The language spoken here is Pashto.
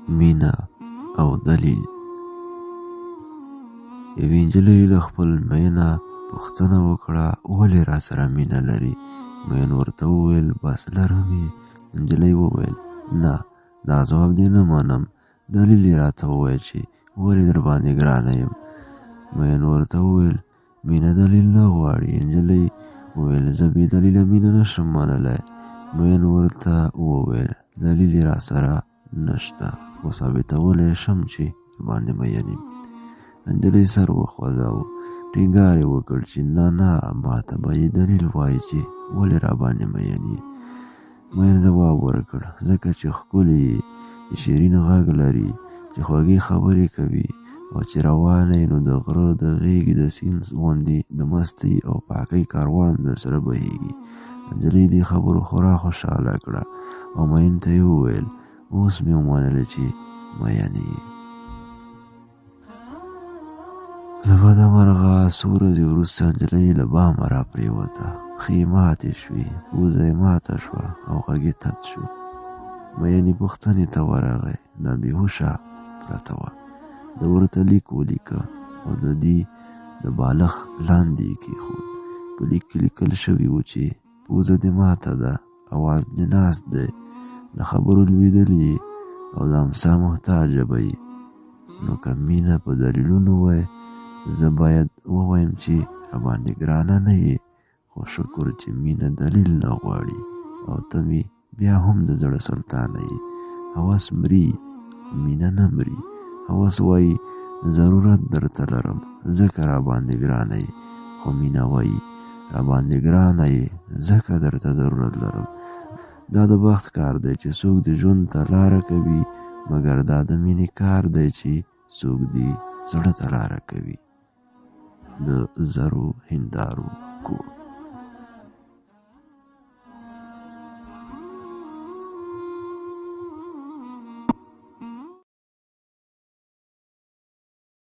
مینه او دلیل. یوې نجلۍ له خپل مین نه پوښتنه وکړه ولې را سره مینه لري. مین ورته وویل بس لرم یې. نجلۍ وویل نه دا ځواب دې نه منم، دلیل یې راته ووایه چې ولې در باندې ګرانه یم. مین ورته وویل مینه دلیل نه غواړي. نجلۍ وویل زه بې دلیله مینه نشم منلی. مین ورته وویل دلیل یې را سره نشته خو ثابتولی شم چې در باندې مین یم. نجلۍ سر وخوځاوه، ټینګار یې وکړ چې نه نه ما ته به یې دلیل وایي چې ولې را باندې مین یې. مین ځواب ورکړ ځکه چې ښکلې یې، چې شیرین غږ لري، چې خوږې خبرې کوي او چې روانه یې نو د غره د غیږې د سیند غوندې د مستۍ او پاکۍ کاروان در سره بهیږي. نجلۍ دې خبرو خورا خوشحاله کړه او مین ته یې وویل اوس مې ومنله چې مین یې. له بده مرغه څو ورځې وروسته نجلۍ له بامه را پرېوته، پښې ماتې شوې، پوزه یې ماته شوه او غږ یې تت شو. مین یې پوښتنې ته ورغی، دا بېهوشه پرته وه. ده ورته لیک ولیکه او د دې د بالښت لاندې یې کېښود. په لیک کې لیکل شوي وو چې پوزه دې ماته ده، اواز دې ناست دی، له خبرو لوېدلې او د امسا محتاجه به یې. نو که مینه په دلیلونو وای زه باید ووایم چې راباندې ګرانه نه یې، خو شکر چې مینه دلیل نه غواړي او ته مې بیا هم د زړه سلطانه یې. هوس مري مینه نه مري. هوس وایي ضرورت درته لرم ځکه راباندې ګرانه یې، خو مینه وایي راباندې ګرانه یې ځکه درته ضرورت لرم. دا د بخت کار دی چې څوک د ژوند ته لاره کوي، مګر دا د مینې کار دی چې څوک دې زړه ته لاره کوي. د زرو هندارو کور.